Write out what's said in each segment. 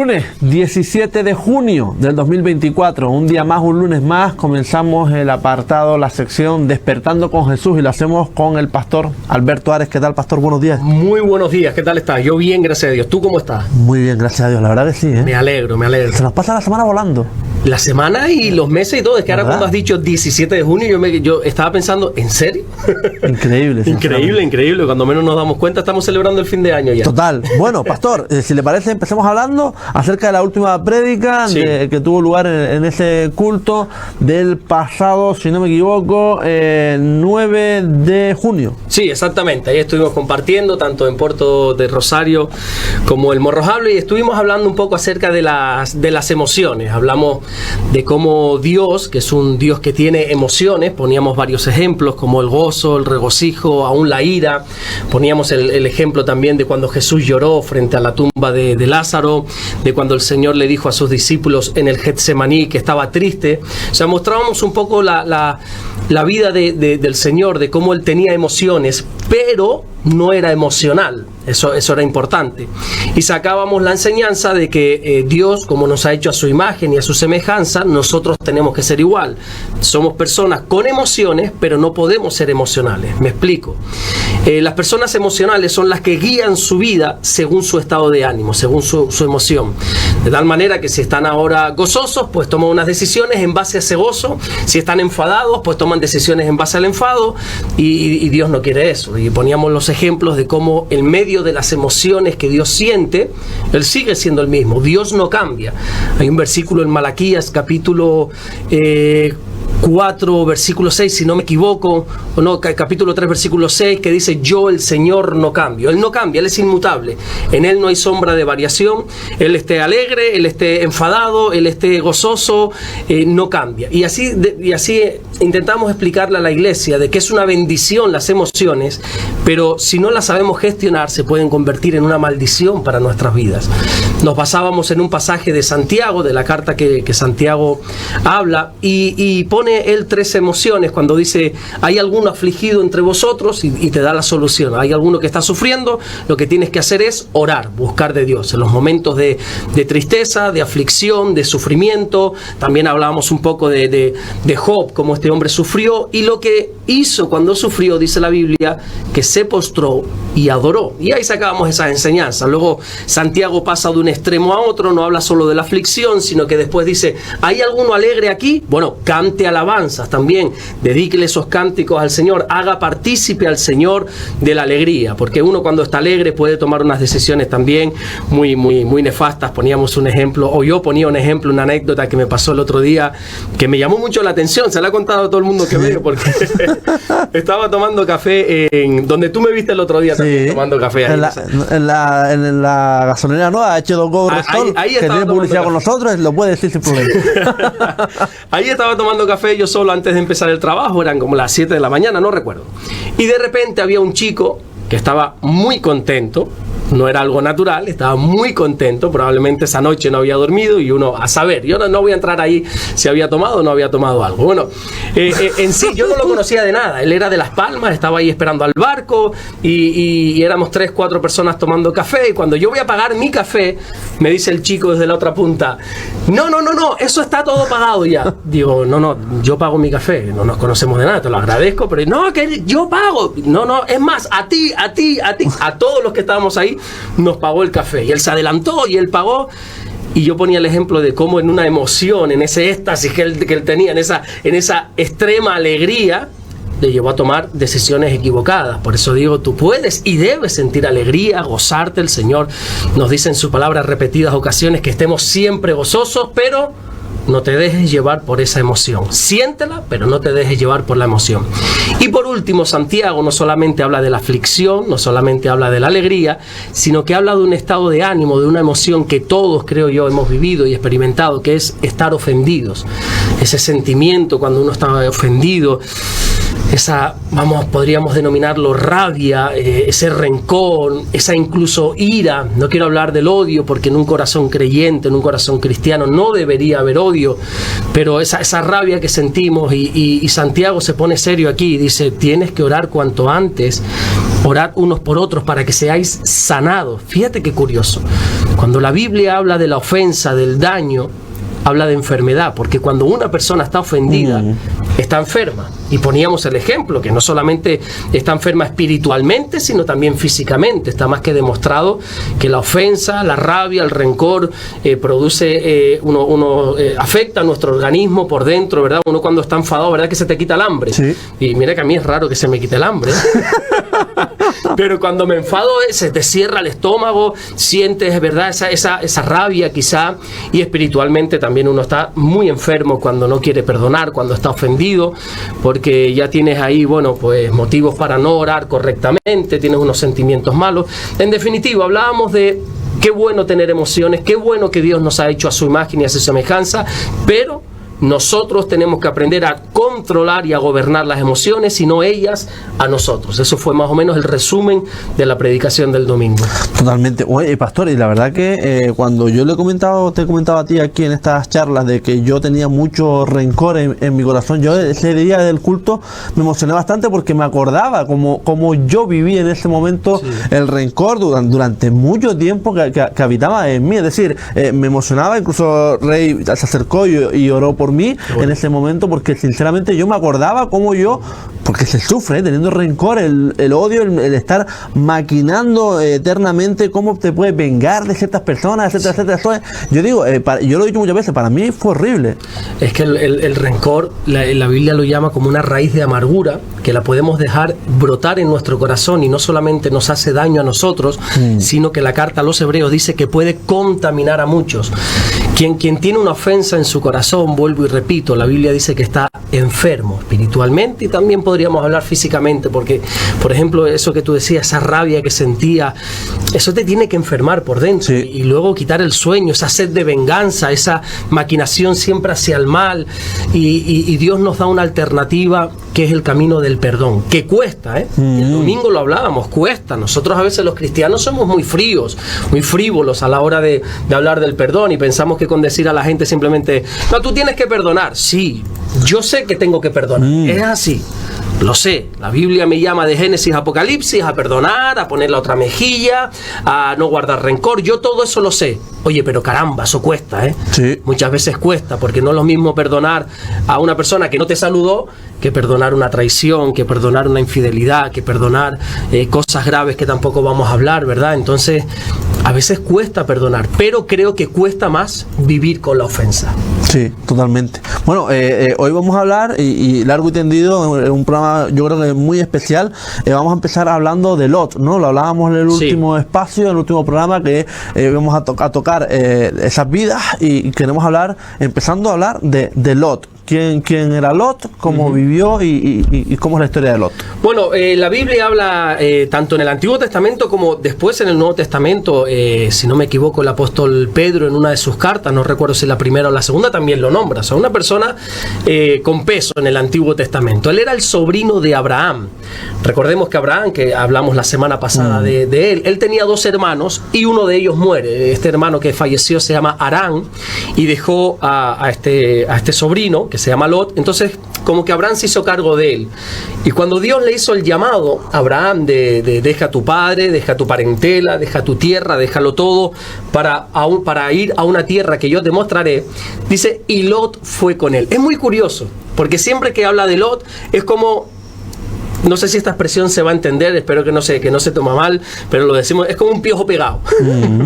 Lunes 17 de junio del 2024, un día más, un lunes más, comenzamos el apartado, la sección Despertando con Jesús y lo hacemos con el pastor Alberto Ares. ¿Qué tal, pastor? Buenos días. Muy buenos días, ¿qué tal estás? Yo bien, gracias a Dios. ¿Tú cómo estás? Muy bien, gracias a Dios, la verdad que sí, ¿eh? Me alegro, me alegro. Se nos pasa la semana volando. La semana y los meses y todo, es que ahora cuando has dicho 17 de junio, yo estaba pensando, ¿en serio? Increíble. Increíble, cuando menos nos damos cuenta estamos celebrando el fin de año ya. Total. Bueno, pastor, si le parece, empecemos hablando acerca de la última prédica que tuvo lugar en ese culto del pasado, si no me equivoco, 9 de junio. Sí, exactamente, ahí estuvimos compartiendo tanto en Puerto de Rosario como el Morrojable y estuvimos hablando un poco acerca de las emociones. Hablamos de cómo Dios, que es un Dios que tiene emociones, poníamos varios ejemplos como el gozo, el regocijo, aún la ira. Poníamos el ejemplo también de cuando Jesús lloró frente a la tumba de Lázaro, de cuando el Señor le dijo a sus discípulos en el Getsemaní que estaba triste. O sea, mostrábamos un poco la vida del Señor, de cómo Él tenía emociones, pero no era emocional. Eso era importante. Y sacábamos la enseñanza de que Dios, como nos ha hecho a su imagen y a su semejanza, nosotros tenemos que ser igual. Somos personas con emociones, pero no podemos ser emocionales. Me explico. Las personas emocionales son las que guían su vida según su estado de ánimo, según su emoción. De tal manera que si están ahora gozosos, pues toman unas decisiones en base a ese gozo. Si están enfadados, pues toman decisiones en base al enfado. Y Dios no quiere eso. Y poníamos los ejemplos de cómo en medio de las emociones que Dios siente, Él sigue siendo el mismo. Dios no cambia. Hay un versículo en Malaquías, capítulo 4, versículo 6, si no me equivoco, o no, capítulo 3, versículo 6, que dice: yo, el Señor, no cambio. Él no cambia, Él es inmutable. En Él no hay sombra de variación. Él esté alegre, Él esté enfadado, Él esté gozoso, no cambia. Y así intentamos explicarle a la iglesia de que es una bendición las emociones, pero si no las sabemos gestionar, se pueden convertir en una maldición para nuestras vidas. Nos basábamos en un pasaje de Santiago, de la carta que Santiago habla, y pone él 3 emociones cuando dice: hay alguno afligido entre vosotros, y te da la solución. Hay alguno que está sufriendo, lo que tienes que hacer es orar, buscar de Dios en los momentos de tristeza, de aflicción, de sufrimiento. También hablábamos un poco de Job, cómo este hombre sufrió y lo que hizo cuando sufrió, dice la Biblia, que se postró y adoró. Y ahí sacábamos esas enseñanzas. Luego Santiago pasa de un extremo a otro, no habla solo de la aflicción, sino que después dice: ¿hay alguno alegre aquí? Bueno, cante alabanzas también, dedíquele esos cánticos al Señor, haga partícipe al Señor de la alegría, porque uno cuando está alegre puede tomar unas decisiones también muy nefastas. Poníamos un ejemplo, o yo ponía un ejemplo, una anécdota que me pasó el otro día, que me llamó mucho la atención, se la ha contado a todo el mundo que veo, porque estaba tomando café en donde tú me viste el otro día también tomando café. Ahí, en la gasolinera nueva, H2Go Restol, que tiene publicidad con nosotros, lo puede decir sin problema. Ahí estaba tomando café yo solo antes de empezar el trabajo, eran como las 7 de la mañana, no recuerdo. Y de repente había un chico que estaba muy contento. No era algo natural, estaba muy contento, probablemente esa noche no había dormido y uno, a saber, yo no voy a entrar ahí si había tomado o no había tomado algo. Bueno, en sí yo no lo conocía de nada, él era de Las Palmas, estaba ahí esperando al barco y éramos 3, 4 personas tomando café, y cuando yo voy a pagar mi café, me dice el chico desde la otra punta: no, eso está todo pagado ya. Digo, no, yo pago mi café, no nos conocemos de nada, te lo agradezco, pero no, que yo pago, no, es más, a ti, a todos los que estábamos ahí, nos pagó el café. Y él se adelantó y él pagó. Y yo ponía el ejemplo de cómo en una emoción, en ese éxtasis que él tenía, en esa extrema alegría, le llevó a tomar decisiones equivocadas. Por eso digo, tú puedes y debes sentir alegría, gozarte. El Señor nos dice en su palabra en repetidas ocasiones que estemos siempre gozosos, pero no te dejes llevar por esa emoción. Siéntela, pero no te dejes llevar por la emoción. Y por último, Santiago no solamente habla de la aflicción, no solamente habla de la alegría, sino que habla de un estado de ánimo, de una emoción que todos, creo yo, hemos vivido y experimentado, que es estar ofendidos. Ese sentimiento cuando uno está ofendido, esa, podríamos denominarlo rabia, ese rencor, esa incluso ira. No quiero hablar del odio, porque en un corazón creyente, en un corazón cristiano, no debería haber odio, pero esa rabia que sentimos, y Santiago se pone serio aquí y dice: tienes que orar cuanto antes, orad unos por otros para que seáis sanados. Fíjate qué curioso. Cuando la Biblia habla de la ofensa, del daño, habla de enfermedad, porque cuando una persona está ofendida, está enferma. Y poníamos el ejemplo, que no solamente está enferma espiritualmente, sino también físicamente. Está más que demostrado que la ofensa, la rabia, el rencor produce, afecta a nuestro organismo por dentro, ¿verdad? Uno cuando está enfadado, ¿verdad? Que se te quita el hambre. Sí. Y mira que a mí es raro que se me quite el hambre. Pero cuando me enfado, se te cierra el estómago, sientes, ¿verdad? Esa rabia quizá, y espiritualmente también uno está muy enfermo cuando no quiere perdonar, cuando está ofendido, porque ya tienes ahí, bueno, pues motivos para no orar correctamente, tienes unos sentimientos malos. En definitiva, hablábamos de qué bueno tener emociones, qué bueno que Dios nos ha hecho a su imagen y a su semejanza, pero nosotros tenemos que aprender a controlar y a gobernar las emociones y no ellas a nosotros. Eso fue más o menos el resumen de la predicación del domingo. Totalmente. Oye, pastor, y la verdad que cuando yo te he comentado a ti aquí en estas charlas de que yo tenía mucho rencor en mi corazón, yo ese día del culto me emocioné bastante porque me acordaba como yo viví en ese momento, sí, el rencor durante mucho tiempo que habitaba en mí. Es decir, me emocionaba, incluso Rey se acercó y oró por mí en ese momento, porque sinceramente yo me acordaba como yo, porque se sufre teniendo rencor, el odio, el estar maquinando eternamente cómo te puedes vengar de ciertas personas, etcétera, etcétera. Yo digo, yo lo he dicho muchas veces, para mí fue horrible. Es que el rencor, la Biblia lo llama como una raíz de amargura, que la podemos dejar brotar en nuestro corazón y no solamente nos hace daño a nosotros, sino que la carta a los Hebreos dice que puede contaminar a muchos. Quien tiene una ofensa en su corazón, vuelvo y repito, la Biblia dice que está enfermo espiritualmente y también podríamos hablar físicamente, porque, por ejemplo, eso que tú decías, esa rabia que sentía, eso te tiene que enfermar por dentro, sí, y luego quitar el sueño, esa sed de venganza, esa maquinación siempre hacia el mal, y Dios nos da una alternativa que es el camino del perdón, que cuesta, ¿eh? El domingo lo hablábamos, cuesta. Nosotros a veces los cristianos somos muy fríos, muy frívolos a la hora de hablar del perdón y pensamos que con decir a la gente simplemente, no, tú tienes que perdonar. Sí, yo sé que tengo que perdonar, es así, lo sé. La Biblia me llama de Génesis a Apocalipsis a perdonar, a poner la otra mejilla, a no guardar rencor, yo todo eso lo sé. Oye, pero caramba, eso cuesta, ¿eh? Sí. Muchas veces cuesta, porque no es lo mismo perdonar a una persona que no te saludó que perdonar una traición, que perdonar una infidelidad, que perdonar cosas graves que tampoco vamos a hablar, ¿verdad? Entonces, a veces cuesta perdonar, pero creo que cuesta más vivir con la ofensa. Sí, totalmente. Bueno, hoy vamos a hablar, y largo y tendido, en un programa yo creo que muy especial, vamos a empezar hablando de Lot, ¿no? Lo hablábamos en el último espacio, en el último programa, que vamos a tocar esas vidas, y queremos empezando a hablar de Lot. ¿Quién era Lot? ¿Cómo vivió? Y cómo es la historia de Lot? Bueno, la Biblia habla tanto en el Antiguo Testamento como después en el Nuevo Testamento. Si no me equivoco, el apóstol Pedro en una de sus cartas, no recuerdo si la primera o la segunda, también lo nombra. O sea, una persona con peso en el Antiguo Testamento. Él era el sobrino de Abraham. Recordemos que Abraham, que hablamos la semana pasada de él tenía dos hermanos y uno de ellos muere. Este hermano que falleció se llama Harán y dejó a este sobrino, que se llama Lot. Entonces, como que Abraham se hizo cargo de él. Y cuando Dios le hizo el llamado a Abraham de deja a tu padre, deja tu parentela, deja tu tierra, déjalo todo para ir a una tierra que yo te mostraré, dice, y Lot fue con él. Es muy curioso, porque siempre que habla de Lot es como, no sé si esta expresión se va a entender, espero que no se toma mal, pero lo decimos, es como un piojo pegado,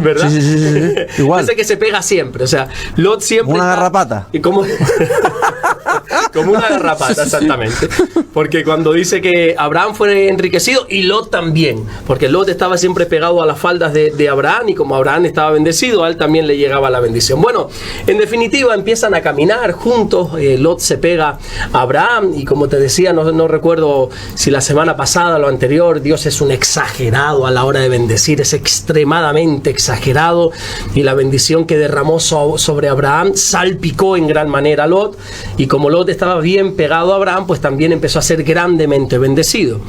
¿verdad? Sí. Igual. Ese que se pega siempre, o sea, Lot siempre una garrapata. Y como una garrapata, exactamente. Porque cuando dice que Abraham fue enriquecido y Lot también, porque Lot estaba siempre pegado a las faldas de Abraham, y como Abraham estaba bendecido, a él también le llegaba la bendición. Bueno, en definitiva empiezan a caminar juntos, Lot se pega a Abraham, y como te decía, no recuerdo si la semana pasada o lo anterior, Dios es un exagerado a la hora de bendecir, es extremadamente exagerado, y la bendición que derramó sobre Abraham salpicó en gran manera a Lot, y como Lot estaba bien pegado a Abraham, pues también empezó a ser grandemente bendecido.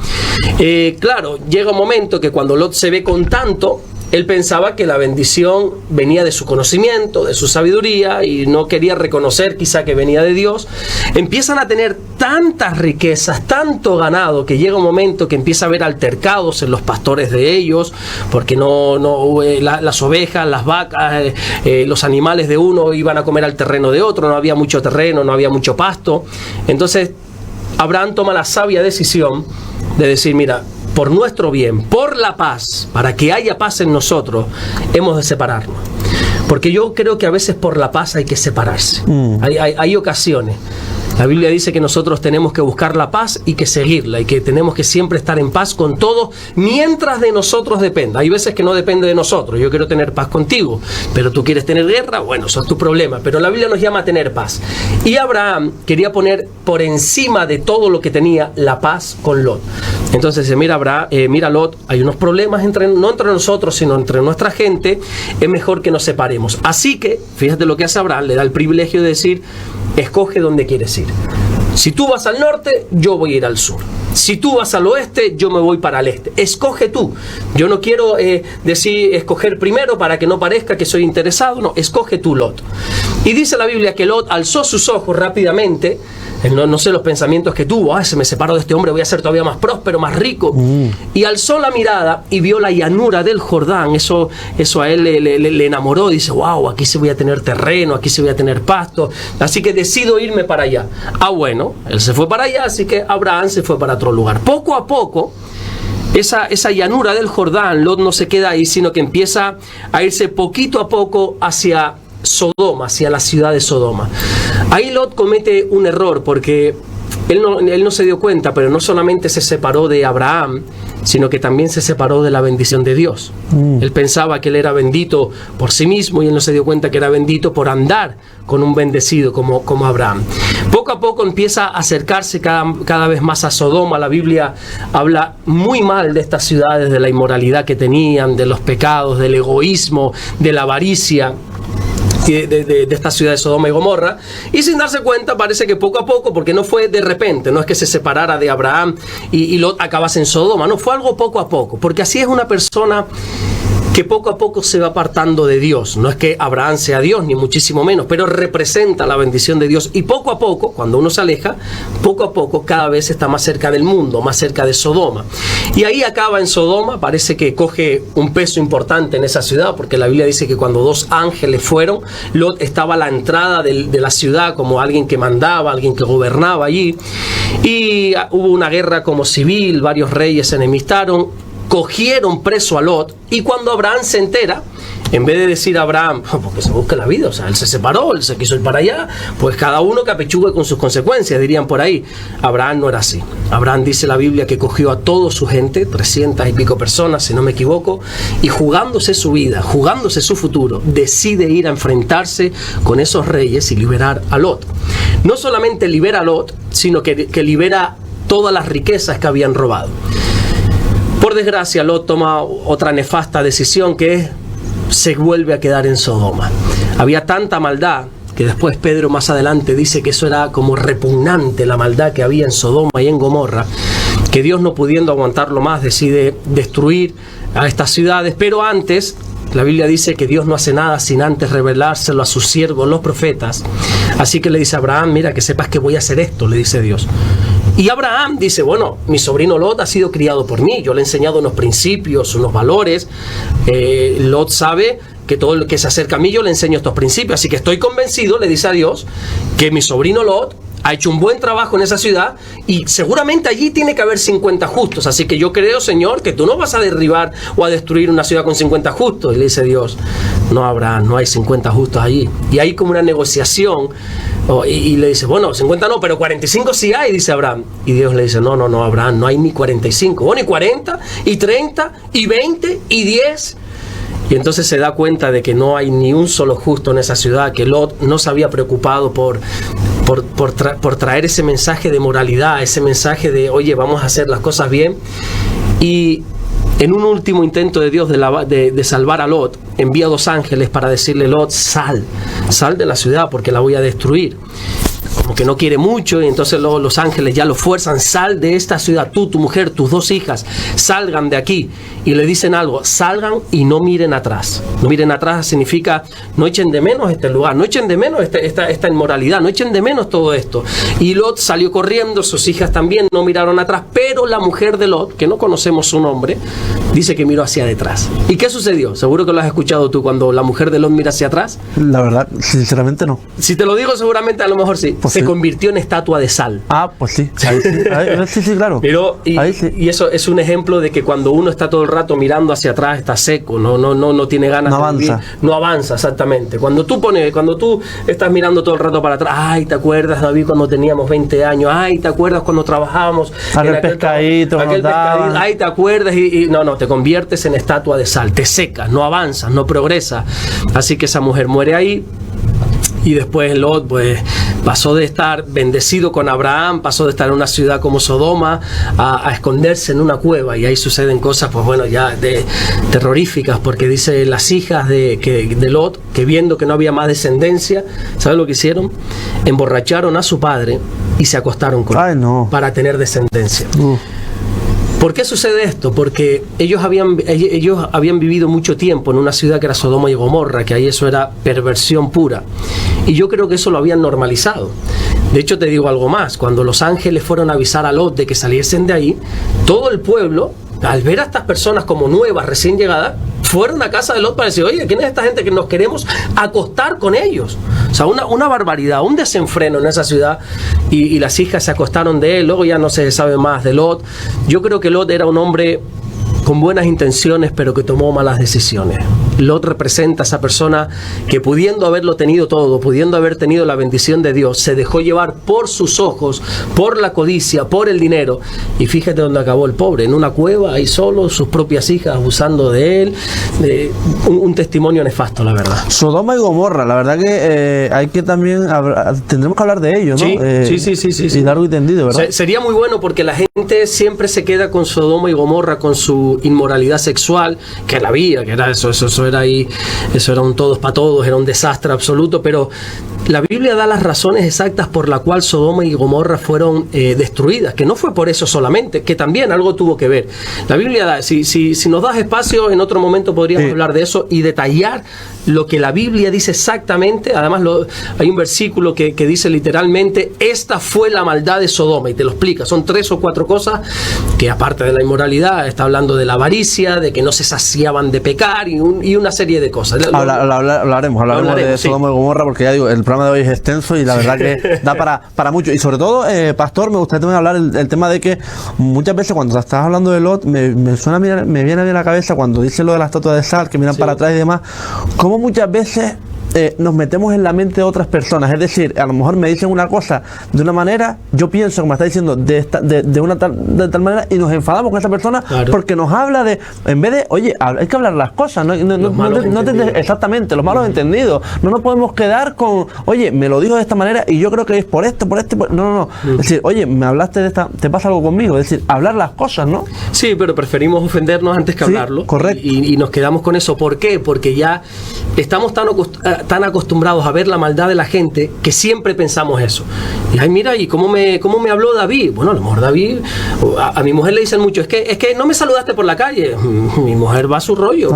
Claro, llega un momento que cuando Lot se ve con tanto, él pensaba que la bendición venía de su conocimiento, de su sabiduría, y no quería reconocer quizá que venía de Dios. Empiezan a tener tantas riquezas, tanto ganado, que llega un momento que empieza a haber altercados en los pastores de ellos, porque las ovejas, las vacas, los animales de uno iban a comer al terreno de otro, no había mucho terreno, no había mucho pasto. Entonces Abraham toma la sabia decisión de decir, mira, por nuestro bien, por la paz, para que haya paz en nosotros, hemos de separarnos. Porque yo creo que a veces por la paz hay que separarse. Hay ocasiones. La Biblia dice que nosotros tenemos que buscar la paz y que seguirla, y que tenemos que siempre estar en paz con todos mientras de nosotros dependa. Hay veces que no depende de nosotros. Yo quiero tener paz contigo, pero tú quieres tener guerra, bueno, eso es tu problema. Pero la Biblia nos llama a tener paz. Y Abraham quería poner por encima de todo lo que tenía la paz con Lot. Entonces dice, mira Lot, hay unos problemas no entre nosotros, sino entre nuestra gente, es mejor que nos separemos. Así que, fíjate lo que hace Abraham, le da el privilegio de decir, escoge dónde quieres ir. Si tú vas al norte, yo voy a ir al sur. Si tú vas al oeste, yo me voy para el este. Escoge tú. Yo no quiero escoger primero para que no parezca que soy interesado. No, escoge tú, Lot. Y dice la Biblia que Lot alzó sus ojos rápidamente. No sé los pensamientos que tuvo. Se me separó de este hombre, voy a ser todavía más próspero, más rico. Y alzó la mirada y vio la llanura del Jordán. Eso a él le enamoró. Dice, wow, aquí sí voy a tener terreno, aquí sí voy a tener pasto. Así que decido irme para allá. Bueno, él se fue para allá, así que Abraham se fue para otro lugar. Poco a poco, esa llanura del Jordán, Lot no se queda ahí, sino que empieza a irse poquito a poco hacia Sodoma, hacia la ciudad de Sodoma. Ahí Lot comete un error, porque él no se dio cuenta, pero no solamente se separó de Abraham, sino que también se separó de la bendición de Dios. Él pensaba que él era bendito por sí mismo, y él no se dio cuenta que era bendito por andar con un bendecido como Abraham. Poco a poco empieza a acercarse cada vez más a Sodoma. La Biblia habla muy mal de estas ciudades, de la inmoralidad que tenían, de los pecados, del egoísmo, de la avaricia, de esta ciudad de Sodoma y Gomorra, y sin darse cuenta parece que poco a poco, porque no fue de repente, no es que se separara de Abraham y Lot acabase en Sodoma, no, fue algo poco a poco, porque así es una persona que poco a poco se va apartando de Dios. No es que Abraham sea Dios, ni muchísimo menos, pero representa la bendición de Dios, y poco a poco, cuando uno se aleja, poco a poco cada vez está más cerca del mundo, más cerca de Sodoma. Y ahí acaba en Sodoma. Parece que coge un peso importante en esa ciudad, porque la Biblia dice que cuando dos ángeles fueron, Lot estaba a la entrada de la ciudad como alguien que mandaba, alguien que gobernaba allí, y hubo una guerra como civil, varios reyes se enemistaron, cogieron preso a Lot, y cuando Abraham se entera, en vez de decir a Abraham, porque se busca la vida, o sea, él se separó, él se quiso ir para allá, pues cada uno que apechugue con sus consecuencias, dirían por ahí. Abraham no era así. Abraham, dice la Biblia, que cogió a toda su gente, 300 y pico personas, si no me equivoco, y jugándose su vida, jugándose su futuro, decide ir a enfrentarse con esos reyes y liberar a Lot. No solamente libera a Lot, sino que libera todas las riquezas que habían robado. Por desgracia, Lot toma otra nefasta decisión, que se vuelve a quedar en Sodoma. Había tanta maldad que después Pedro más adelante dice que eso era como repugnante, la maldad que había en Sodoma y en Gomorra, que Dios, no pudiendo aguantarlo más, decide destruir a estas ciudades. Pero antes, la Biblia dice que Dios no hace nada sin antes revelárselo a sus siervos, los profetas. Así que le dice a Abraham, mira, que sepas que voy a hacer esto, le dice Dios. Y Abraham dice, bueno, mi sobrino Lot ha sido criado por mí, yo le he enseñado unos principios, unos valores. Lot sabe que todo el que se acerca a mí yo le enseño estos principios, así que estoy convencido, le dice a Dios, que mi sobrino Lot ha hecho un buen trabajo en esa ciudad, y seguramente allí tiene que haber 50 justos, así que yo creo, Señor, que tú no vas a derribar o a destruir una ciudad con 50 justos. Y le dice Dios, no, Abraham, no hay 50 justos allí. Y hay como una negociación, y le dice, bueno, 50 no, pero 45 sí hay, dice Abraham. Y Dios le dice, no, Abraham, no hay ni 45, bueno, y 40, y 30, y 20, y 10. Y entonces se da cuenta de que no hay ni un solo justo en esa ciudad, que Lot no se había preocupado por traer ese mensaje de moralidad, ese mensaje de, oye, vamos a hacer las cosas bien. Y en un último intento de Dios de salvar a Lot, envía 2 ángeles para decirle, Lot, sal de la ciudad porque la voy a destruir. como que no quiere mucho, y entonces luego los ángeles ya lo fuerzan, sal de esta ciudad, tú, tu mujer, tus 2 hijas, salgan de aquí, y le dicen algo, salgan y no miren atrás. No miren atrás significa no echen de menos este lugar, no echen de menos esta inmoralidad, no echen de menos todo esto. Y Lot salió corriendo, sus hijas también no miraron atrás, pero la mujer de Lot, que no conocemos su nombre, dice que miró hacia detrás. ¿Y qué sucedió? Seguro que lo has escuchado tú, cuando la mujer de Lot mira hacia atrás. La verdad, sinceramente no. Si te lo digo, seguramente a lo mejor sí. Pues se sí. convirtió en estatua de sal. Ah, pues sí. Ahí sí, sí, claro. Pero, Ahí sí. y eso es un ejemplo de que cuando uno está todo el rato mirando hacia atrás, está seco, no tiene ganas No de avanza. vivir, no avanza, exactamente. Cuando tú estás mirando todo el rato para atrás, ay, ¿te acuerdas, David, cuando teníamos 20 años? Ay, ¿te acuerdas cuando trabajábamos? Aquel pescadito, ay, ¿te acuerdas? Y no, te conviertes en estatua de sal, te secas, no avanzas, no progresas. Así que esa mujer muere ahí. Y después Lot, pues, pasó de estar bendecido con Abraham, pasó de estar en una ciudad como Sodoma a esconderse en una cueva. Y ahí suceden cosas, pues bueno, ya terroríficas, porque dice las hijas de Lot, que viendo que no había más descendencia, ¿sabes lo que hicieron? Emborracharon a su padre y se acostaron con él para tener descendencia. ¿Por qué sucede esto? Porque ellos habían vivido mucho tiempo en una ciudad que era Sodoma y Gomorra, que ahí eso era perversión pura. Y yo creo que eso lo habían normalizado. De hecho, te digo algo más. Cuando los ángeles fueron a avisar a Lot de que saliesen de ahí, todo el pueblo, al ver a estas personas como nuevas, recién llegadas, fueron a casa de Lot para decir, oye, ¿quién es esta gente que nos queremos acostar con ellos? O sea, una barbaridad, un desenfreno en esa ciudad, y las hijas se acostaron de él. Luego ya no se sabe más de Lot. Yo creo que Lot era un hombre con buenas intenciones, pero que tomó malas decisiones. Lot representa a esa persona que, pudiendo haberlo tenido todo, pudiendo haber tenido la bendición de Dios, se dejó llevar por sus ojos, por la codicia, por el dinero, y fíjate dónde acabó el pobre, en una cueva, ahí solo, sus propias hijas abusando de él. Un testimonio nefasto, la verdad. Sodoma y Gomorra, la verdad que hay que también tendremos que hablar de ello, ¿no? Sí. Y largo y tendido, ¿verdad? Sería muy bueno, porque la gente siempre se queda con Sodoma y Gomorra, con su inmoralidad sexual, que la había, que era eso era ahí, eso era un todos para todos, era un desastre absoluto, pero la Biblia da las razones exactas por la cual Sodoma y Gomorra fueron destruidas, que no fue por eso solamente, que también algo tuvo que ver. La Biblia da, si nos das espacio, en otro momento podríamos hablar de eso y detallar lo que la Biblia dice exactamente. Además hay un versículo que dice literalmente, esta fue la maldad de Sodoma, y te lo explica. Son 3 o 4 cosas que, aparte de la inmoralidad, está hablando de la avaricia, de que no se saciaban de pecar, y una serie de cosas. Hablaremos de Sodoma y Gomorra, porque ya digo, el programa de hoy es extenso y la verdad que da para mucho. Y sobre todo, Pastor, me gustaría también hablar el tema de que muchas veces cuando estás hablando de Lot, me viene a la cabeza cuando dice lo de la estatua de sal, que miran para atrás y demás, como muchas veces nos metemos en la mente de otras personas. Es decir, a lo mejor me dicen una cosa de una manera, yo pienso que me está diciendo de tal manera, y nos enfadamos con esa persona, claro, porque nos habla de, en vez de, oye, hay que hablar las cosas, exactamente, los malos entendidos. No nos podemos quedar con, oye, me lo dijo de esta manera y yo creo que es por esto. No. Es decir, oye, me hablaste de esta, te pasa algo conmigo. Es decir, hablar las cosas, ¿no? Sí, pero preferimos ofendernos antes que hablarlo. Correcto. Y nos quedamos con eso. ¿Por qué? Porque ya estamos tan acostumbrados a ver la maldad de la gente que siempre pensamos eso. Y ay, mira, ¿y cómo me habló David? Bueno, a lo mejor David, a mi mujer le dicen mucho, es que no me saludaste por la calle. Mi mujer va a su rollo.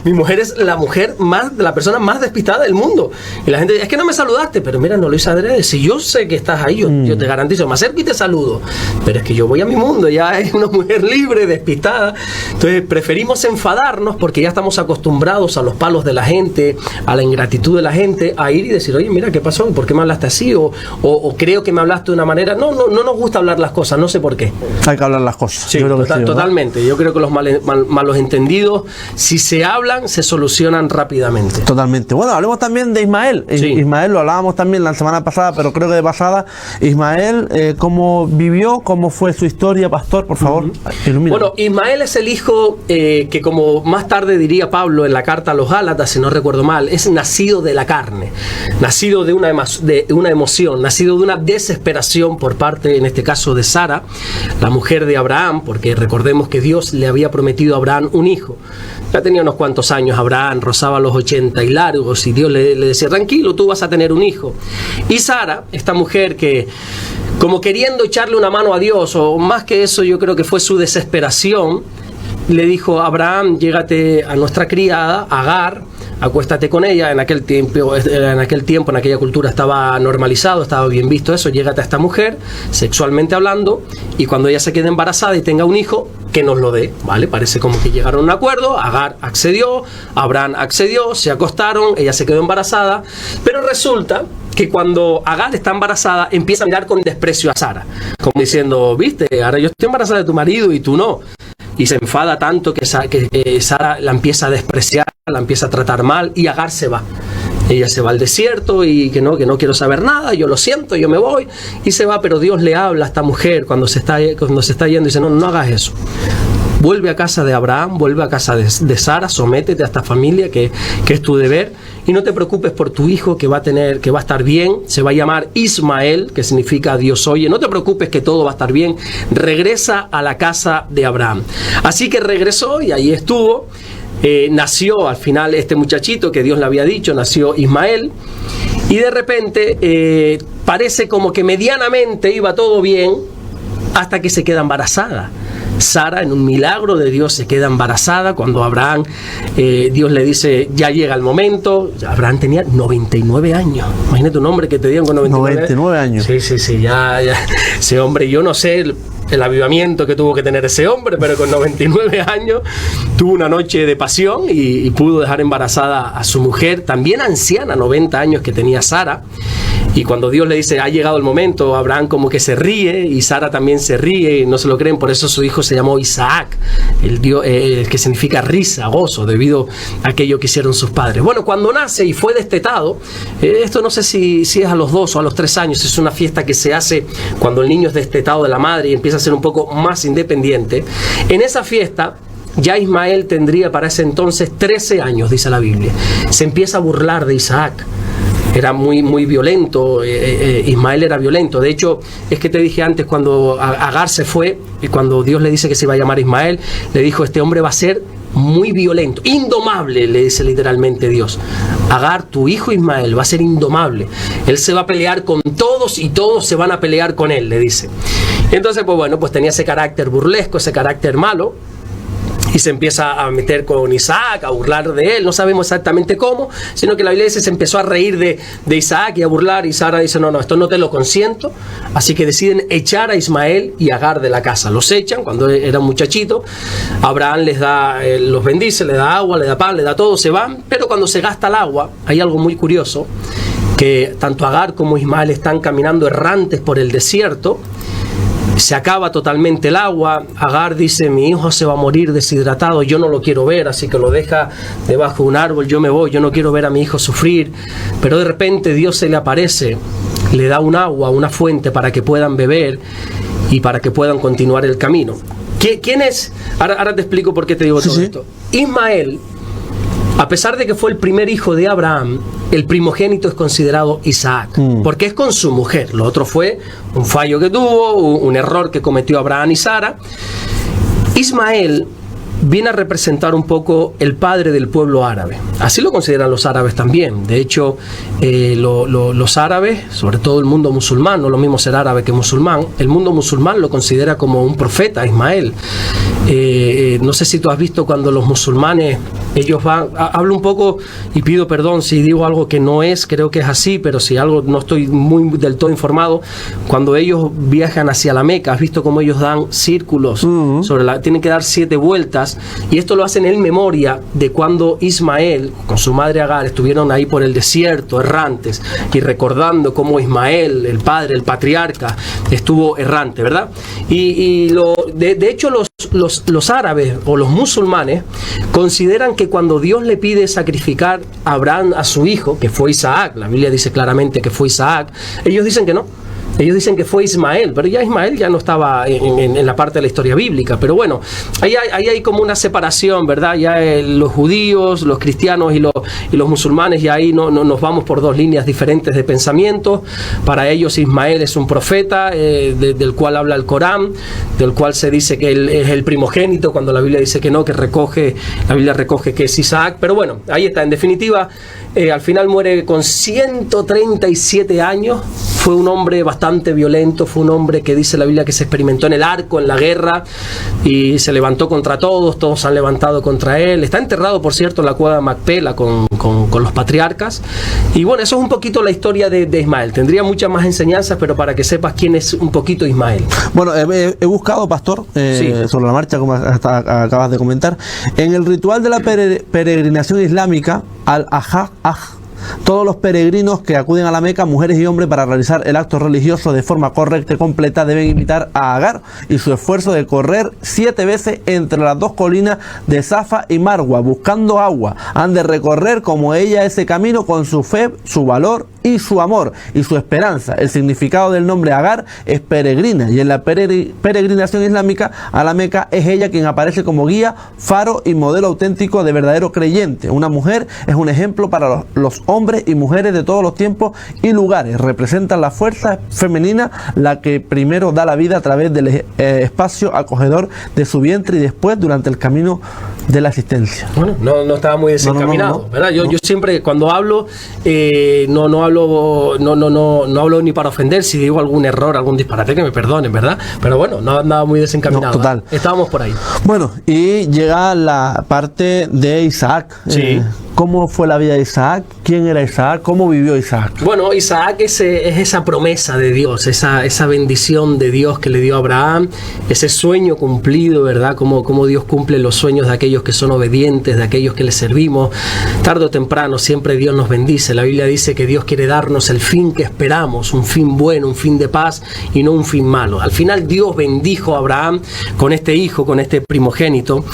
Mi mujer es la persona más despistada del mundo. Y la gente dice, es que no me saludaste, pero mira, no lo hice adrede. Si yo sé que estás ahí, yo te garantizo, me acerco y te saludo. Pero es que yo voy a mi mundo, ya es una mujer libre, despistada. Entonces preferimos enfadarnos porque ya estamos acostumbrados a los palos de la gente, a la ingratitud de la gente, a ir y decir, oye, mira, ¿qué pasó? ¿Por qué me hablaste así? O creo que me hablaste de una manera. No nos gusta hablar las cosas, no sé por qué. Hay que hablar las cosas. Sí, totalmente. Yo creo que los malos entendidos, si se hablan, se solucionan rápidamente. Totalmente. Bueno, hablemos también de Ismael. Sí. Ismael lo hablábamos también la semana pasada, pero creo que de pasada. Ismael, ¿cómo vivió? ¿Cómo fue su historia, Pastor? Por favor, ilumina. Bueno, Ismael es el hijo que, como más tarde diría Pablo en la carta a los Gálatas, si no recuerdo mal, es nacido nacido de la carne, nacido de una emoción, nacido de una desesperación por parte, en este caso, de Sara, la mujer de Abraham, porque recordemos que Dios le había prometido a Abraham un hijo. Ya tenía unos cuantos años Abraham, rozaba los 80 y largos, y Dios le decía, tranquilo, tú vas a tener un hijo. Y Sara, esta mujer que, como queriendo echarle una mano a Dios, o más que eso, yo creo que fue su desesperación, le dijo, Abraham, llégate a nuestra criada, Agar, acuéstate con ella. En aquel tiempo, en aquella cultura estaba normalizado, estaba bien visto eso, llégate a esta mujer, sexualmente hablando, y cuando ella se quede embarazada y tenga un hijo, que nos lo dé, ¿vale? Parece como que llegaron a un acuerdo, Agar accedió, Abraham accedió, se acostaron, ella se quedó embarazada, pero resulta que cuando Agar está embarazada, empieza a mirar con desprecio a Sara, como diciendo, viste, ahora yo estoy embarazada de tu marido y tú no. Y se enfada tanto que Sara la empieza a despreciar, la empieza a tratar mal, y Agar se va. Ella se va al desierto y que no quiero saber nada, yo lo siento, yo me voy, y se va. Pero Dios le habla a esta mujer cuando se está yendo y dice, no hagas eso. Vuelve a casa de Abraham, vuelve a casa de Sara, sométete a esta familia que es tu deber, y no te preocupes por tu hijo que va a estar bien, se va a llamar Ismael, que significa Dios oye, no te preocupes que todo va a estar bien, regresa a la casa de Abraham. Así que regresó y ahí estuvo. Nació al final este muchachito que Dios le había dicho, nació Ismael, y de repente parece como que medianamente iba todo bien hasta que se queda embarazada. Sara, en un milagro de Dios, se queda embarazada cuando Abraham, Dios le dice, ya llega el momento. Abraham tenía 99 años. Imagínate un hombre que te digan con 99 años. Sí, ya. Ese hombre, yo no sé el avivamiento que tuvo que tener ese hombre, pero con 99 años tuvo una noche de pasión y pudo dejar embarazada a su mujer, también anciana, 90 años que tenía Sara. Y cuando Dios le dice, ha llegado el momento, Abraham como que se ríe, y Sara también se ríe, y no se lo creen, por eso su hijo se llamó Isaac, que significa risa, gozo, debido a aquello que hicieron sus padres. Bueno, cuando nace y fue destetado, esto no sé si es a los 2 o a los 3 años, es una fiesta que se hace cuando el niño es destetado de la madre y empieza a ser un poco más independiente. En esa fiesta, ya Ismael tendría para ese entonces 13 años, dice la Biblia. Se empieza a burlar de Isaac. Era muy violento, Ismael era violento. De hecho, es que te dije antes, cuando Agar se fue, y cuando Dios le dice que se iba a llamar Ismael, le dijo, este hombre va a ser muy violento, indomable, le dice literalmente Dios. Agar, tu hijo Ismael va a ser indomable. Él se va a pelear con todos y todos se van a pelear con él, le dice. Entonces, pues tenía ese carácter burlesco, ese carácter malo. Y se empieza a meter con Isaac, a burlar de él, no sabemos exactamente cómo, sino que la Biblia dice, se empezó a reír de Isaac y a burlar, y Sara dice, no, esto no te lo consiento, así que deciden echar a Ismael y a Agar de la casa. Los echan cuando era un muchachito, Abraham les da, los bendice, le da agua, le da pan, le da todo, se van, pero cuando se gasta el agua, hay algo muy curioso, que tanto Agar como Ismael están caminando errantes por el desierto. Se acaba totalmente el agua. Agar dice, mi hijo se va a morir deshidratado, yo no lo quiero ver, así que lo deja debajo de un árbol, yo me voy, yo no quiero ver a mi hijo sufrir. Pero de repente Dios se le aparece, le da un agua, una fuente para que puedan beber y para que puedan continuar el camino. ¿Quién es? Ahora te explico por qué te digo todo esto. Ismael, a pesar de que fue el primer hijo de Abraham, el primogénito es considerado Isaac, porque es con su mujer. Lo otro fue un fallo que tuvo, un error que cometió Abraham y Sara. Ismael viene a representar un poco el padre del pueblo árabe. Así lo consideran los árabes también. De hecho, los árabes, sobre todo el mundo musulmán, no lo mismo ser árabe que musulmán, el mundo musulmán lo considera como un profeta, Ismael. No sé si tú has visto cuando los musulmanes, ellos van, hablo un poco y pido perdón si digo algo que no es, creo que es así, pero si algo no estoy muy del todo informado, cuando ellos viajan hacia la Meca, has visto cómo ellos dan círculos, tienen que dar 7 vueltas, y esto lo hacen en memoria de cuando Ismael con su madre Agar estuvieron ahí por el desierto errantes, y recordando cómo Ismael, el padre, el patriarca, estuvo errante, ¿verdad? De hecho los árabes o los musulmanes consideran que cuando Dios le pide sacrificar a Abraham a su hijo, que fue Isaac, la Biblia dice claramente que fue Isaac, ellos dicen que no. Ellos dicen que fue Ismael, pero ya Ismael ya no estaba en la parte de la historia bíblica. Pero bueno, ahí hay como una separación, ¿verdad? Ya los judíos, los cristianos y los musulmanes, y ahí no nos vamos por dos líneas diferentes de pensamiento. Para ellos Ismael es un profeta del cual habla el Corán, del cual se dice que él es el primogénito, cuando la Biblia dice que no, la Biblia recoge que es Isaac. Pero bueno, ahí está. En definitiva, al final muere con 137 años. Fue un hombre bastante violento, fue un hombre que dice la Biblia que se experimentó en el arco, en la guerra, y se levantó contra todos han levantado contra él. Está enterrado, por cierto, en la cueva de Macpela con los patriarcas. Y bueno, eso es un poquito la historia de Ismael. Tendría muchas más enseñanzas, pero para que sepas quién es un poquito Ismael. Bueno, he buscado, pastor, sobre la marcha, como acabas de comentar, en el ritual de la peregrinación islámica, al-Hajj, todos los peregrinos que acuden a la Meca, mujeres y hombres, para realizar el acto religioso de forma correcta y completa, deben imitar a Agar y su esfuerzo de correr 7 veces entre las 2 colinas de Safa y Marwa buscando agua. Han de recorrer como ella ese camino con su fe, su valor y su amor y su esperanza. El significado del nombre Agar es peregrina, y en la peregrinación islámica a la Meca es ella quien aparece como guía, faro y modelo auténtico de verdadero creyente. Una mujer es un ejemplo para los hombres y mujeres de todos los tiempos y lugares. Representan la fuerza femenina, la que primero da la vida a través del espacio acogedor de su vientre y después durante el camino de la existencia. Bueno, no estaba muy desencaminado, ¿verdad? Yo siempre cuando hablo no hablo ni para ofender. Si digo algún error, algún disparate, que me perdonen, ¿verdad? Pero bueno, no andaba muy desencaminado. Total. Estábamos por ahí. Bueno, y llega la parte de Isaac. Sí. ¿Cómo fue la vida de Isaac? ¿Quién era Isaac? ¿Cómo vivió Isaac? Bueno, Isaac es esa promesa de Dios, esa bendición de Dios que le dio a Abraham, ese sueño cumplido, ¿verdad? Como Dios cumple los sueños de aquellos que son obedientes, de aquellos que le servimos. Tarde o temprano siempre Dios nos bendice. La Biblia dice que Dios quiere darnos el fin que esperamos, un fin bueno, un fin de paz y no un fin malo. Al final Dios bendijo a Abraham con este hijo, con este primogénito.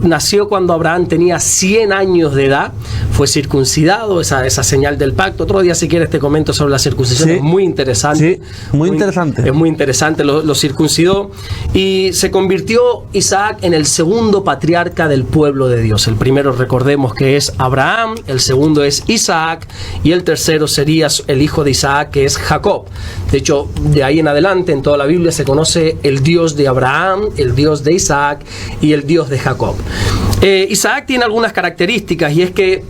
Nació cuando Abraham tenía 100 años de edad, fue circuncidado, esa señal del pacto. Otro día, si quieres, te comento sobre la circuncisión. Sí, es muy interesante. Sí, muy interesante. Es muy interesante, lo circuncidó y se convirtió Isaac en el segundo patriarca del pueblo de Dios. El primero, recordemos que es Abraham, el segundo es Isaac y el tercero sería el hijo de Isaac, que es Jacob. De hecho, de ahí en adelante en toda la Biblia se conoce el Dios de Abraham, el Dios de Isaac y el Dios de Jacob. Isaac tiene algunas características, y es que,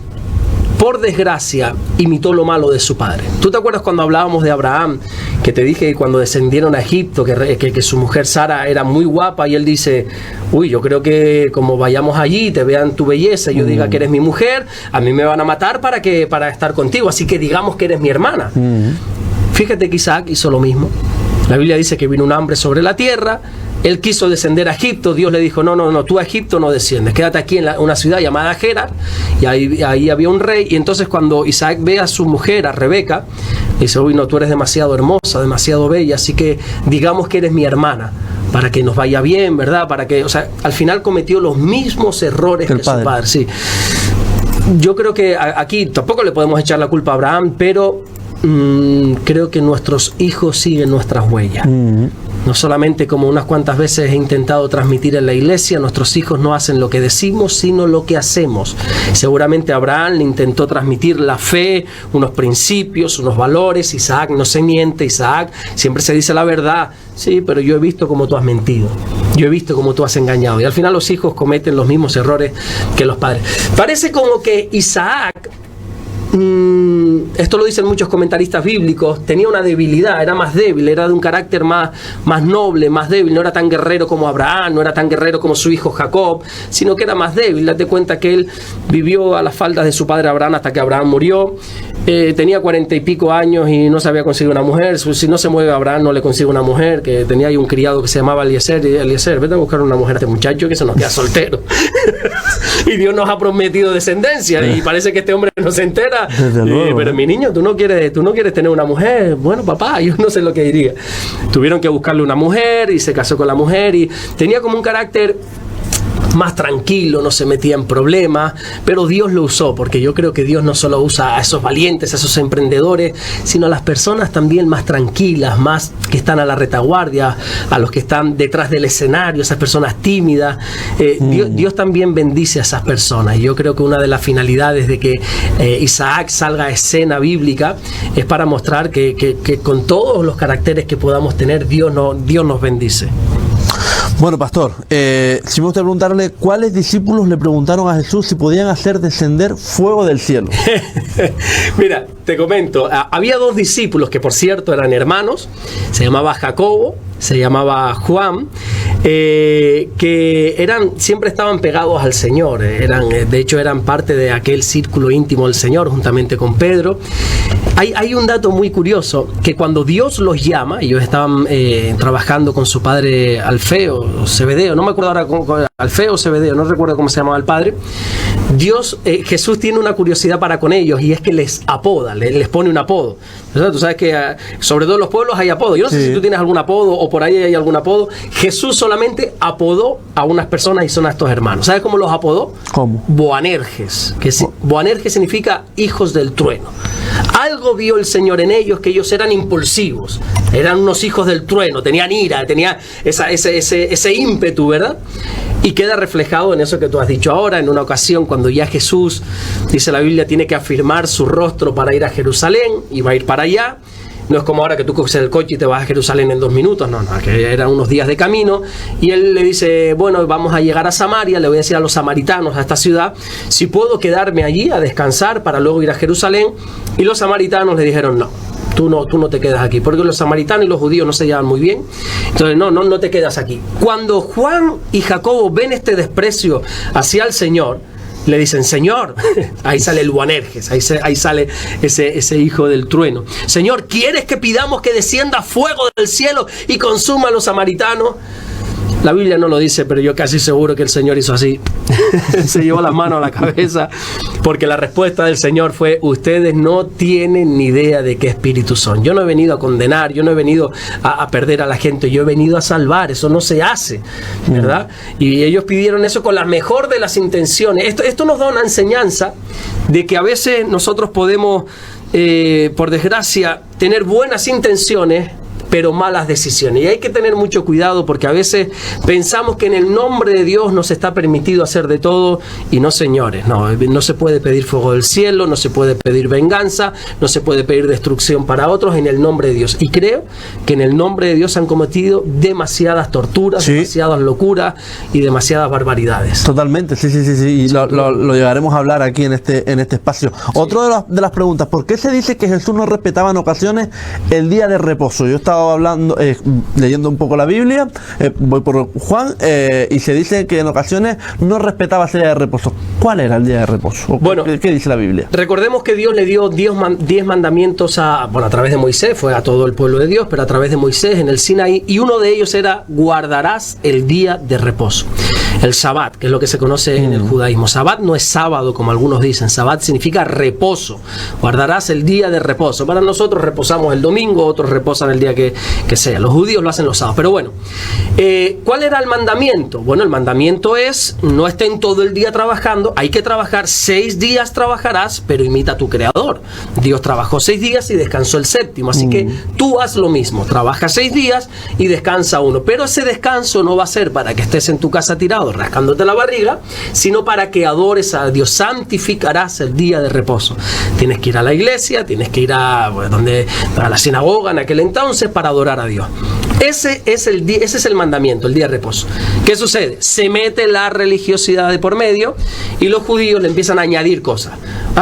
por desgracia, imitó lo malo de su padre. ¿Tú te acuerdas cuando hablábamos de Abraham, que te dije que cuando descendieron a Egipto, que su mujer Sara era muy guapa, y él dice, uy, yo creo que como vayamos allí, te vean tu belleza y yo diga que eres mi mujer, a mí me van a matar para estar contigo, así que digamos que eres mi hermana? Fíjate que Isaac hizo lo mismo. La Biblia dice que vino un hambre sobre la tierra. Él quiso descender a Egipto. Dios le dijo, no, tú a Egipto no desciendes, quédate aquí en una ciudad llamada Gerar, y ahí había un rey. Y entonces cuando Isaac ve a su mujer, a Rebeca, dice, uy, no, tú eres demasiado hermosa, demasiado bella, así que digamos que eres mi hermana, para que nos vaya bien, ¿verdad? Al final cometió los mismos errores que su padre. Sí. Yo creo que aquí tampoco le podemos echar la culpa a Abraham, pero creo que nuestros hijos siguen nuestras huellas. No solamente, como unas cuantas veces he intentado transmitir en la iglesia, nuestros hijos no hacen lo que decimos, sino lo que hacemos. Seguramente Abraham le intentó transmitir la fe, unos principios, unos valores. Isaac no se miente, Isaac siempre se dice la verdad. Sí, pero yo he visto cómo tú has mentido, yo he visto cómo tú has engañado. Y al final los hijos cometen los mismos errores que los padres. Parece como que Isaac, esto lo dicen muchos comentaristas bíblicos, tenía una debilidad, era más débil, era de un carácter más noble, más débil. No era tan guerrero como Abraham, no era tan guerrero como su hijo Jacob, sino que era más débil. Date cuenta que él vivió a las faldas de su padre Abraham hasta que Abraham murió. Tenía 40 y pico años y no se había conseguido una mujer. Si no se mueve Abraham, no le consigue una mujer. Que tenía ahí un criado que se llamaba Eliezer. Y Eliezer, vete a buscar una mujer a este muchacho que se nos queda soltero. Y Dios nos ha prometido descendencia, y parece que este hombre no se entera. Pero mi niño, tú no quieres tener una mujer. Bueno, papá, yo no sé lo que diría. Tuvieron que buscarle una mujer y se casó con la mujer, y tenía como un carácter más tranquilo, no se metía en problemas, pero Dios lo usó, porque yo creo que Dios no solo usa a esos valientes, a esos emprendedores, sino a las personas también más tranquilas, más que están a la retaguardia, a los que están detrás del escenario, esas personas tímidas. Dios también bendice a esas personas. Y yo creo que una de las finalidades de que Isaac salga a escena bíblica es para mostrar que con todos los caracteres que podamos tener, Dios nos bendice. Bueno, pastor, si me gusta preguntarle, ¿cuáles discípulos le preguntaron a Jesús si podían hacer descender fuego del cielo? Mira, te comento, había dos discípulos que por cierto eran hermanos, se llamaba Jacobo, se llamaba Juan, que siempre estaban pegados al Señor, de hecho eran parte de aquel círculo íntimo del Señor juntamente con Pedro. Hay un dato muy curioso, que cuando Dios los llama, ellos estaban trabajando con su padre Alfeo, o Zebedeo, no me acuerdo ahora, Alfeo o Zebedeo, no recuerdo cómo se llamaba el padre. Jesús tiene una curiosidad para con ellos, y es que les apoda, les pone un apodo. Tú sabes que sobre todo en los pueblos hay apodo. Yo no sé si tú tienes algún apodo o por ahí hay algún apodo. Jesús solamente apodó a unas personas y son a estos hermanos. ¿Sabes cómo los apodó? ¿Cómo? Boanerges. Boanerges significa hijos del trueno. Algo vio el Señor en ellos, que ellos eran impulsivos, eran unos hijos del trueno, tenían ira, tenían ese ímpetu, ¿verdad? Y queda reflejado en eso que tú has dicho ahora. En una ocasión, cuando ya Jesús, dice la Biblia, tiene que afirmar su rostro para ir a Jerusalén, y va a ir para allá. No es como ahora que tú coges el coche y te vas a Jerusalén en 2 minutos, no, que eran unos días de camino, y él le dice, bueno, vamos a llegar a Samaria, le voy a decir a los samaritanos, a esta ciudad, si puedo quedarme allí a descansar para luego ir a Jerusalén. Y los samaritanos le dijeron, no, tú no te quedas aquí, porque los samaritanos y los judíos no se llevan muy bien, entonces no te quedas aquí. Cuando Juan y Jacobo ven este desprecio hacia el Señor, le dicen, Señor, ahí sale el Boanerges, ahí sale ese hijo del trueno. Señor, ¿quieres que pidamos que descienda fuego del cielo y consuma a los samaritanos? La Biblia no lo dice, pero yo casi seguro que el Señor hizo así. Se llevó las manos a la cabeza, porque la respuesta del Señor fue, ustedes no tienen ni idea de qué espíritu son. Yo no he venido a condenar, yo no he venido a perder a la gente, yo he venido a salvar. Eso no se hace, ¿verdad? Y ellos pidieron eso con la mejor de las intenciones. Esto nos da una enseñanza de que a veces nosotros podemos, por desgracia, tener buenas intenciones, pero malas decisiones. Y hay que tener mucho cuidado, porque a veces pensamos que en el nombre de Dios nos está permitido hacer de todo, y no, señores, no se puede pedir fuego del cielo, no se puede pedir venganza, no se puede pedir destrucción para otros en el nombre de Dios. Y creo que en el nombre de Dios han cometido demasiadas torturas, demasiadas locuras y demasiadas barbaridades. Totalmente, sí, y lo llegaremos a hablar aquí en este espacio. Sí. Otra de las preguntas, ¿por qué se dice que Jesús no respetaba en ocasiones el día de reposo? Yo estaba hablando, leyendo un poco la Biblia, voy por Juan, y se dice que en ocasiones no respetaba ese día de reposo. ¿Cuál era el día de reposo? Bueno, ¿qué dice la Biblia? Recordemos que Dios le dio 10 mandamientos a través de Moisés, fue a todo el pueblo de Dios, pero a través de Moisés en el Sinaí, y uno de ellos era, guardarás el día de reposo. El Sabbat, que es lo que se conoce en el judaísmo. Sabbat no es sábado, como algunos dicen. Sabbat significa reposo. Guardarás el día de reposo. Para nosotros reposamos el domingo, otros reposan el día que sea. Los judíos lo hacen los sábados. Pero bueno, ¿cuál era el mandamiento? Bueno, el mandamiento es, no estén todo el día trabajando. Hay que trabajar, 6 días trabajarás, pero imita a tu Creador. Dios trabajó 6 días y descansó el 7º. Así que tú haz lo mismo. Trabaja 6 días y descansa 1. Pero ese descanso no va a ser para que estés en tu casa tirado rascándote la barriga, sino para que adores a Dios. Santificarás el día de reposo. Tienes que ir a la iglesia, tienes que ir a la sinagoga en aquel entonces para adorar a Dios. Ese es el mandamiento, el día de reposo. ¿Qué sucede? Se mete la religiosidad de por medio, y los judíos le empiezan a añadir cosas.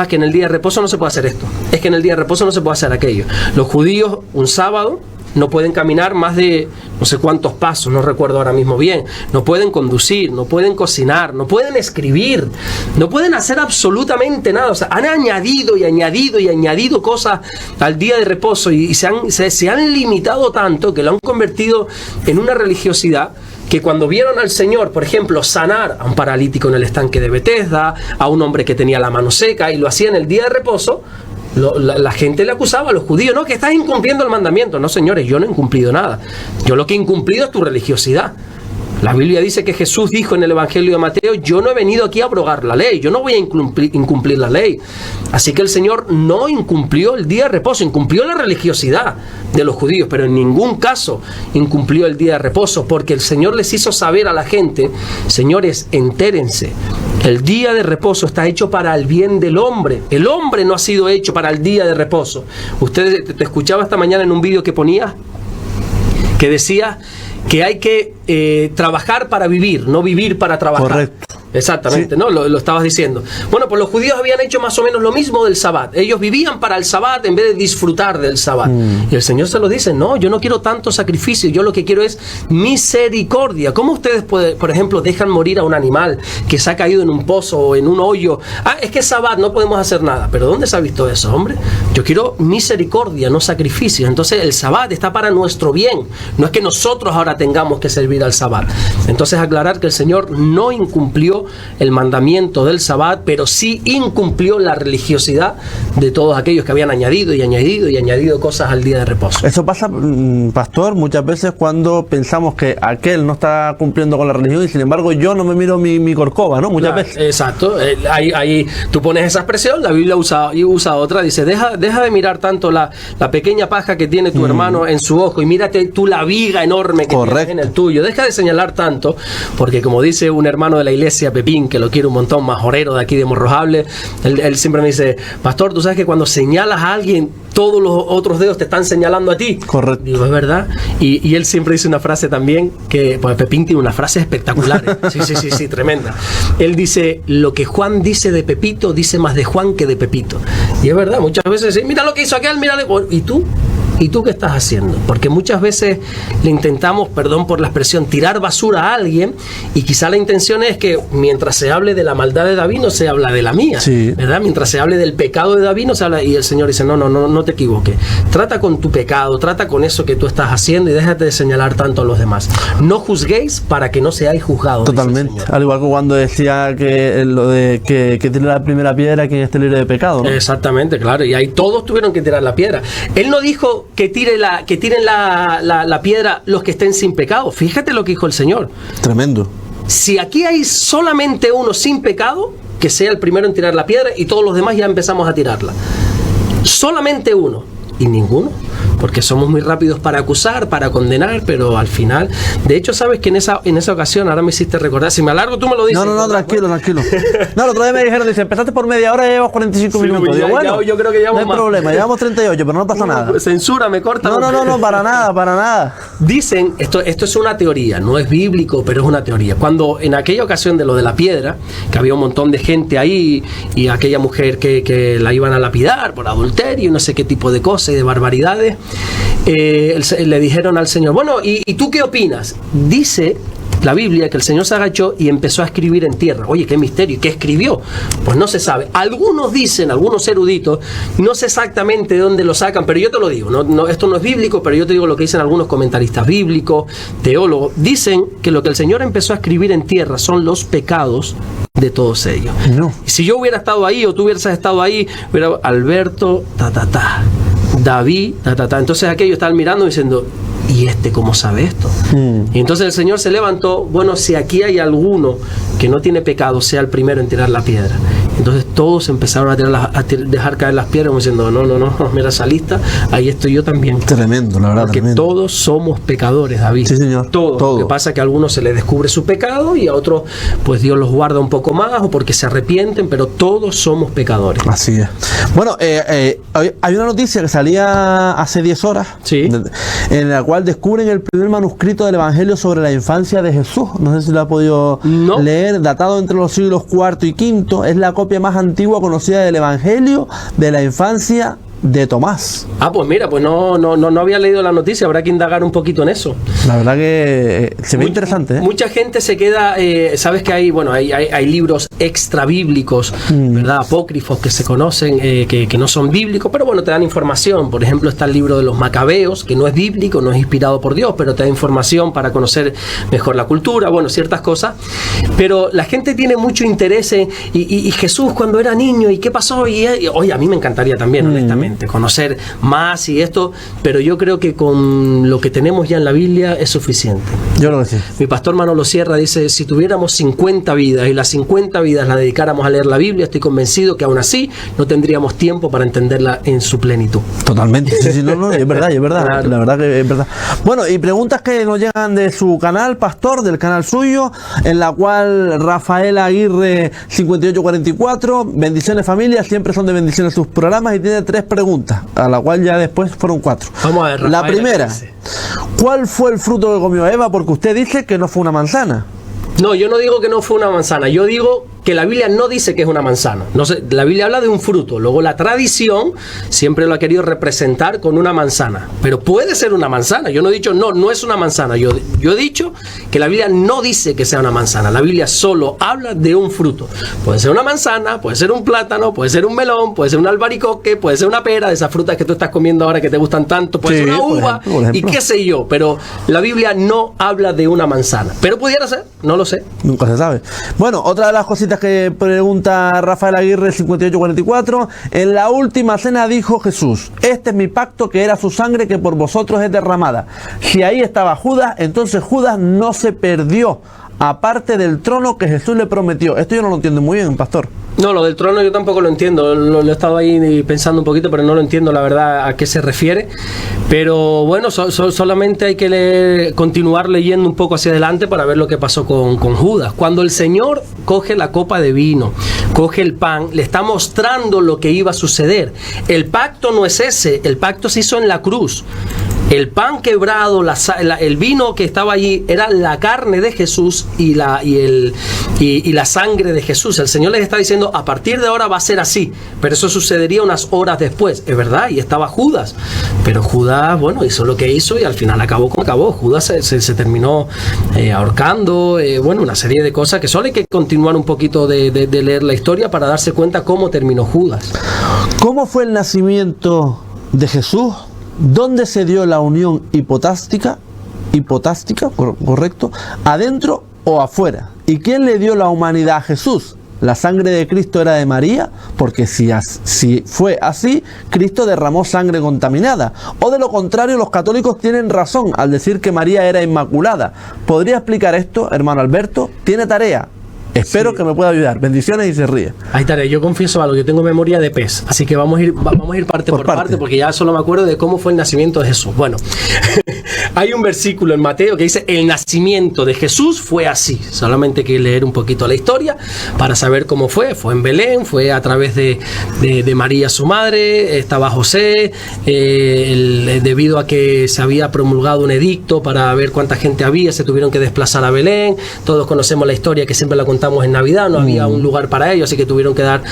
Que en el día de reposo no se puede hacer esto, es que en el día de reposo no se puede hacer aquello. Los judíos un sábado no pueden caminar más de no sé cuántos pasos, no recuerdo ahora mismo bien, no pueden conducir, no pueden cocinar, no pueden escribir, no pueden hacer absolutamente nada. O sea, han añadido y añadido cosas al día de reposo, y se han limitado tanto que lo han convertido en una religiosidad que cuando vieron al Señor, por ejemplo, sanar a un paralítico en el estanque de Betesda, a un hombre que tenía la mano seca, y lo hacía en el día de reposo, la gente le acusaba a los judíos, no, que estás incumpliendo el mandamiento. No, señores, yo no he incumplido nada. Yo lo que he incumplido es tu religiosidad. La Biblia dice que Jesús dijo en el Evangelio de Mateo: yo no he venido aquí a abrogar la ley, yo no voy a incumplir la ley. Así que el Señor no incumplió el día de reposo, incumplió la religiosidad de los judíos, pero en ningún caso incumplió el día de reposo, porque el Señor les hizo saber a la gente: señores, entérense, el día de reposo está hecho para el bien del hombre. El hombre no ha sido hecho para el día de reposo. Usted te escuchaba esta mañana en un vídeo que ponía, que decía que hay que trabajar para vivir, no vivir para trabajar. Correcto. Exactamente, sí. ¿No? Lo estabas diciendo. Bueno, pues los judíos habían hecho más o menos lo mismo del Sabbat. Ellos vivían para el Sabbat en vez de disfrutar del Sabbat. Y el Señor se lo dice: no, yo no quiero tanto sacrificio, yo lo que quiero es misericordia. ¿Cómo ustedes, por ejemplo, dejan morir a un animal que se ha caído en un pozo o en un hoyo? Es que es Sabbat, no podemos hacer nada. ¿Pero dónde se ha visto eso, hombre? Yo quiero misericordia, no sacrificio. Entonces el Sabbat está para nuestro bien. No es que nosotros ahora tengamos que servir al Sabbat. Entonces aclarar que el Señor no incumplió el mandamiento del Sabbat, pero sí incumplió la religiosidad de todos aquellos que habían añadido cosas al día de reposo. Eso pasa, pastor, muchas veces cuando pensamos que aquel no está cumpliendo con la religión y sin embargo yo no me miro mi corcova, ¿no? Muchas veces. Exacto. Ahí tú pones esa expresión, la Biblia usa otra, dice: deja de mirar tanto la pequeña paja que tiene tu hermano en su ojo y mírate tú la viga enorme que tienes en el tuyo. Deja de señalar tanto, porque como dice un hermano de la iglesia, Pepín, que lo quiero un montón, majorero de aquí de Morrojable, él siempre me dice: pastor, tú sabes que cuando señalas a alguien, todos los otros dedos te están señalando a ti. Correcto. Digo, es verdad. Y él siempre dice una frase también, que pues Pepín tiene una frase espectacular. Sí, tremenda. Él dice: lo que Juan dice de Pepito, dice más de Juan que de Pepito. Y es verdad, muchas veces, mira lo que hizo aquel, mira, ¿y tú? ¿Y tú qué estás haciendo? Porque muchas veces le intentamos, perdón por la expresión, tirar basura a alguien, y quizá la intención es que mientras se hable de la maldad de David no se habla de la mía, sí, ¿verdad? Mientras se hable del pecado de David no se habla, y el Señor dice: no te equivoques, trata con tu pecado, trata con eso que tú estás haciendo y déjate de señalar tanto a los demás. No juzguéis para que no seáis juzgados. Totalmente, al igual que cuando decía que lo de que tire la primera piedra quien esté libre de pecado, ¿no? Exactamente, claro, y ahí todos tuvieron que tirar la piedra. Él no dijo que tiren la piedra los que estén sin pecado. Fíjate lo que dijo el Señor. Tremendo. Si aquí hay solamente uno sin pecado, que sea el primero en tirar la piedra, y todos los demás ya empezamos a tirarla. Solamente uno. Y ninguno, porque somos muy rápidos para acusar, para condenar, pero al final, de hecho, sabes que en esa ocasión, ahora me hiciste recordar, si me alargo tú me lo dices. No, tranquilo. No, el otro día me dijeron, dice, empezaste por media hora y llevas 45 minutos. Digo, bueno, yo creo que llevamos no hay problema, llevamos 38, pero no pasa nada. Censura, me corta. No, para nada. Dicen, esto es una teoría, no es bíblico, pero es una teoría. Cuando en aquella ocasión de lo de la piedra, que había un montón de gente ahí, y aquella mujer que la iban a lapidar por adulterio y no sé qué tipo de cosas y de barbaridades, le dijeron al Señor: bueno, ¿y tú qué opinas? Dice la Biblia que el Señor se agachó y empezó a escribir en tierra. Oye, qué misterio. ¿Y qué escribió? Pues no se sabe. Algunos dicen, algunos eruditos, no sé exactamente de dónde lo sacan, pero yo te lo digo, esto no es bíblico, pero yo te digo lo que dicen algunos comentaristas bíblicos, teólogos. Dicen que lo que el Señor empezó a escribir en tierra son los pecados de todos ellos. No. Y si yo hubiera estado ahí, o tú hubieras estado ahí, hubiera Alberto, David, entonces aquellos estaban mirando diciendo: ¿y este cómo sabe esto? Y entonces el Señor se levantó: bueno, si aquí hay alguno que no tiene pecado, sea el primero en tirar la piedra. Entonces todos empezaron a dejar caer las piedras, como diciendo: no, mira esa lista, ahí estoy yo también. Tremendo, la verdad. Porque tremendo. Todos somos pecadores, David. Sí, señor. Todo. Lo que pasa es que a algunos se les descubre su pecado y a otros pues Dios los guarda un poco más, o porque se arrepienten, pero todos somos pecadores. Así es. Bueno, hay una noticia que salía hace 10 horas, sí, en la cual descubren el primer manuscrito del Evangelio sobre la infancia de Jesús. No sé si lo ha podido leer, datado entre los siglos IV y V. Es la copia más antigua conocida del Evangelio de la infancia de Tomás. Pues mira, pues no había leído la noticia, habrá que indagar un poquito en eso. La verdad que se ve interesante, ¿eh? Mucha gente se queda, sabes que hay libros extra bíblicos, ¿verdad? Apócrifos que se conocen, que no son bíblicos, pero bueno, te dan información. Por ejemplo, está el libro de los Macabeos, que no es bíblico, no es inspirado por Dios, pero te da información para conocer mejor la cultura, bueno, ciertas cosas. Pero la gente tiene mucho interés en, y Jesús cuando era niño, ¿y qué pasó? Y oye, a mí me encantaría también, honestamente. obviamente, conocer más y esto, pero yo creo que con lo que tenemos ya en la Biblia es suficiente. Yo creo que sí. Mi pastor Manolo Sierra dice, si tuviéramos 50 vidas y las 50 vidas las dedicáramos a leer la Biblia, estoy convencido que aún así no tendríamos tiempo para entenderla en su plenitud. Totalmente, sí, no, es verdad, Claro. la verdad que es verdad. Bueno, y preguntas que nos llegan de su canal, pastor, del canal suyo, en la cual Rafael Aguirre 5844, bendiciones familia, siempre son de bendiciones sus programas, y tiene 3 preguntas, a la cual ya después fueron 4. Vamos a ver, Rafael, la primera, ¿cuál fue el fruto que comió Eva? Porque usted dice que no fue una manzana. No, yo no digo que no fue una manzana, yo digo que la Biblia no dice que es una manzana. No sé, la Biblia habla de un fruto, luego la tradición siempre lo ha querido representar con una manzana, pero puede ser una manzana. Yo no he dicho no es una manzana, yo he dicho que la Biblia no dice que sea una manzana, la Biblia solo habla de un fruto. Puede ser una manzana, puede ser un plátano, puede ser un melón, puede ser un albaricoque, puede ser una pera, de esas frutas que tú estás comiendo ahora que te gustan tanto, puede ser una uva, por ejemplo. y qué sé yo, pero la Biblia no habla de una manzana, pero pudiera ser, no lo sé. Nunca se sabe. Bueno, otra de las cositas que pregunta Rafael Aguirre 5844, en la última cena dijo Jesús, este es mi pacto que era su sangre que por vosotros es derramada. Si ahí estaba Judas, entonces Judas no se perdió, aparte del trono que Jesús le prometió. Esto yo no lo entiendo muy bien, pastor. No, lo del trono yo tampoco lo entiendo, lo he estado ahí pensando un poquito, pero no lo entiendo la verdad a qué se refiere. Pero bueno, solamente hay que continuar leyendo un poco hacia adelante para ver lo que pasó con Judas. Cuando el Señor coge la copa de vino, coge el pan, le está mostrando lo que iba a suceder. El pacto no es ese, el pacto se hizo en la cruz. El pan quebrado, el vino que estaba allí era la carne de Jesús y la sangre de Jesús. El Señor les está diciendo, a partir de ahora va a ser así, pero eso sucedería unas horas después. Es verdad, y estaba Judas, pero Judas, bueno, hizo lo que hizo y al final acabó como acabó. Judas se terminó ahorcando, bueno, una serie de cosas que solo hay que continuar un poquito de leer la historia para darse cuenta cómo terminó Judas. ¿Cómo fue el nacimiento de Jesús? ¿Dónde se dio la unión hipotástica, correcto, adentro o afuera? ¿Y quién le dio la humanidad a Jesús? ¿La sangre de Cristo era de María? Porque si fue así, Cristo derramó sangre contaminada. O de lo contrario, los católicos tienen razón al decir que María era inmaculada. ¿Podría explicar esto, hermano Alberto? Tiene tarea. Espero que me pueda ayudar. Bendiciones y se ríe. Ahí estaré. Yo confieso algo. Yo tengo memoria de pez. Así que vamos a ir parte por parte porque ya solo me acuerdo de cómo fue el nacimiento de Jesús. Bueno, hay un versículo en Mateo que dice: el nacimiento de Jesús fue así. Solamente hay que leer un poquito la historia para saber cómo fue. Fue en Belén, fue a través de María, su madre. Estaba José. Debido a que se había promulgado un edicto para ver cuánta gente había, se tuvieron que desplazar a Belén. Todos conocemos la historia que siempre la contamos en Navidad, no había un lugar para ellos, así que tuvieron que dar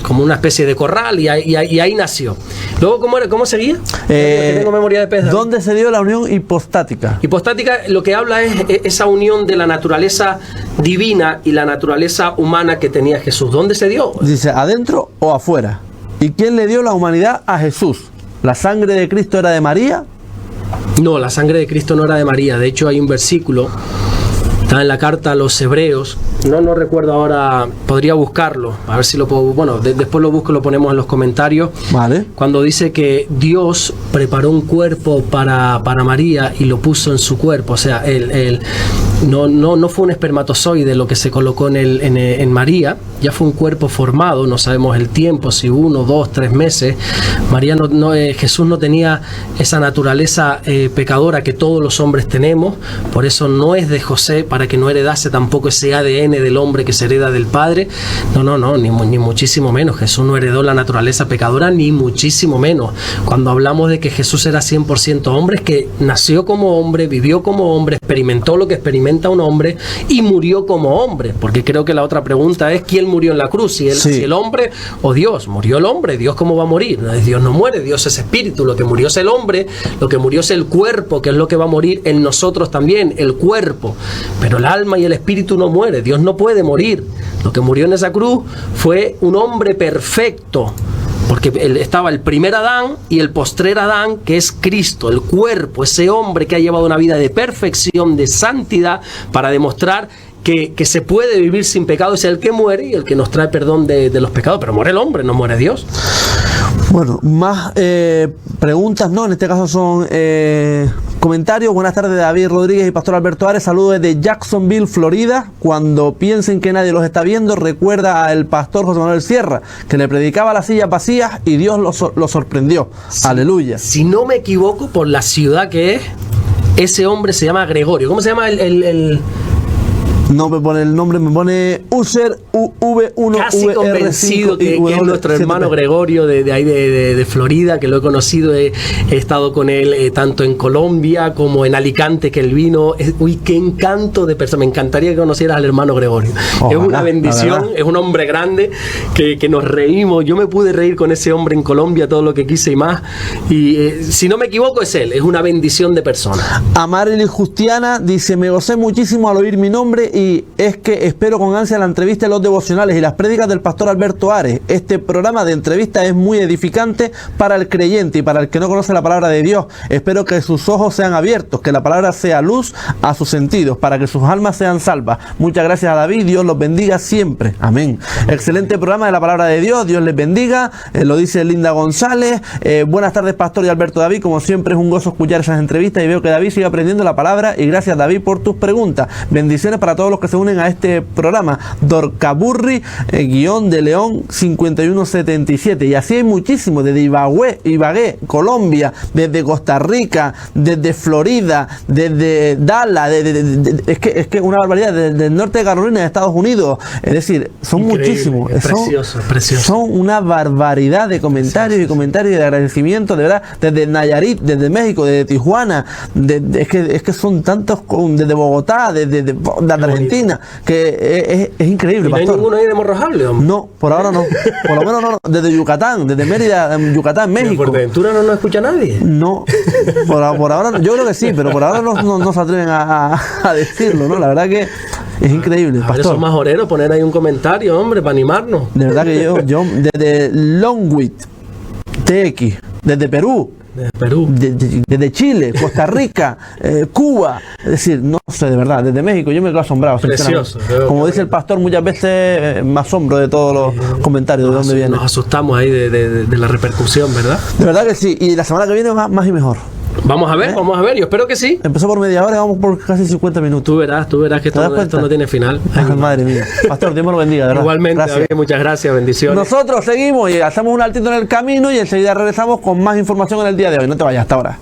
como una especie de corral y ahí nació. Luego, ¿cómo seguía? Tengo memoria de pez. ¿Dónde se dio la unión hipostática? Hipostática lo que habla es esa unión de la naturaleza divina y la naturaleza humana que tenía Jesús. ¿Dónde se dio? Dice, ¿adentro o afuera? ¿Y quién le dio la humanidad a Jesús? ¿La sangre de Cristo era de María? No, la sangre de Cristo no era de María. De hecho, hay un versículo, está en la carta a los Hebreos, no recuerdo ahora, podría buscarlo, a ver si lo puedo, bueno, después lo busco y lo ponemos en los comentarios. Vale. Cuando dice que Dios preparó un cuerpo para María y lo puso en su cuerpo, o sea, no fue un espermatozoide lo que se colocó en María, ya fue un cuerpo formado, no sabemos el tiempo, si 1, 2, 3 meses. María Jesús no tenía esa naturaleza pecadora que todos los hombres tenemos, por eso no es de José, para que no heredase tampoco ese ADN del hombre que se hereda del Padre. No, ni muchísimo menos. Jesús no heredó la naturaleza pecadora, ni muchísimo menos. Cuando hablamos de que Jesús era 100% hombre, es que nació como hombre, vivió como hombre, experimentó lo que experimenta un hombre y murió como hombre. Porque creo que la otra pregunta es: ¿quién murió en la cruz? Si el hombre o Dios. Murió el hombre. ¿Dios cómo va a morir? Dios no muere, Dios es espíritu. Lo que murió es el hombre, lo que murió es el cuerpo, que es lo que va a morir en nosotros también, el cuerpo. Pero el alma y el espíritu no muere. Dios no puede morir. Lo que murió en esa cruz fue un hombre perfecto, porque estaba el primer Adán y el postrer Adán, que es Cristo, el cuerpo, ese hombre que ha llevado una vida de perfección, de santidad, para demostrar que se puede vivir sin pecado es el que muere y el que nos trae perdón de los pecados, pero muere el hombre, no muere Dios. Bueno, más preguntas, ¿no? En este caso son comentarios. Buenas tardes, David Rodríguez y Pastor Alberto Ares. Saludos desde Jacksonville, Florida. Cuando piensen que nadie los está viendo, recuerda al pastor José Manuel Sierra, que le predicaba las sillas vacías y Dios lo sorprendió. Sí. Aleluya. Si no me equivoco, por la ciudad que es, ese hombre se llama Gregorio. ¿Cómo se llama el...? No me pone el nombre, me pone User V1. Casi convencido que es nuestro hermano Gregorio de ahí de Florida, que lo he conocido, he estado con él tanto en Colombia como en Alicante, que él vino. Uy, qué encanto de persona. Me encantaría que conocieras al hermano Gregorio. Ojalá, es una bendición, es un hombre grande que nos reímos. Yo me pude reír con ese hombre en Colombia todo lo que quise y más. Y si no me equivoco es él, es una bendición de persona. Amarily Justiana dice: me gocé muchísimo al oír mi nombre y es que espero con ansia la entrevista de los devocionales y las prédicas del pastor Alberto Ares. Este programa de entrevista es muy edificante para el creyente y para el que no conoce la palabra de Dios. Espero que sus ojos sean abiertos, que la palabra sea luz a sus sentidos, para que sus almas sean salvas. Muchas gracias a David, Dios los bendiga siempre. Amén. Excelente programa de la palabra de Dios, Dios les bendiga. Lo dice Linda González. Buenas tardes, pastor y Alberto David. Como siempre es un gozo escuchar esas entrevistas y veo que David sigue aprendiendo la palabra, y gracias, David, por tus preguntas. Bendiciones para todos los que se unen a este programa. Dorcaburri guión de León 5177, y así hay muchísimos, desde Ibagué, Colombia, desde Costa Rica, desde Florida, desde Dallas, es que una barbaridad, desde el norte de Carolina, de Estados Unidos. Es decir, son increíble, muchísimos, precioso. Son una barbaridad de comentarios y comentarios de agradecimiento, de verdad, desde Nayarit, desde México, desde Tijuana, es que son tantos, desde Bogotá, desde Argentina, que es increíble. ¿Y no hay ninguno ahí de Morrojable, hombre? No, por ahora no. Por lo menos no. Desde Yucatán, desde Mérida, Yucatán, México. ¿Por Ventura no escucha nadie? No, por ahora no. Yo creo que sí, pero por ahora no se atreven a decirlo, ¿no? La verdad que es increíble, pastor. Esos majoreros, poner ahí un comentario, hombre, para animarnos. De verdad que yo desde Longwit, TX, desde Perú, desde Chile, Costa Rica, Cuba, es decir, no sé, de verdad, desde México, yo me quedo asombrado. Precioso. Como dice el pastor, muchas veces me asombro de todos los comentarios, de dónde vienen. Nos asustamos ahí de la repercusión, ¿verdad? De verdad que sí, y la semana que viene más y mejor. Vamos a ver, yo espero que sí. Empezó por media hora y vamos por casi 50 minutos. Tú verás que esto no tiene final. Ay, madre mía. Pastor, Dios me lo bendiga, ¿verdad? Igualmente, David, muchas gracias, bendiciones. Nosotros seguimos y hacemos un altito en el camino y enseguida regresamos con más información en el día de hoy. No te vayas, hasta ahora.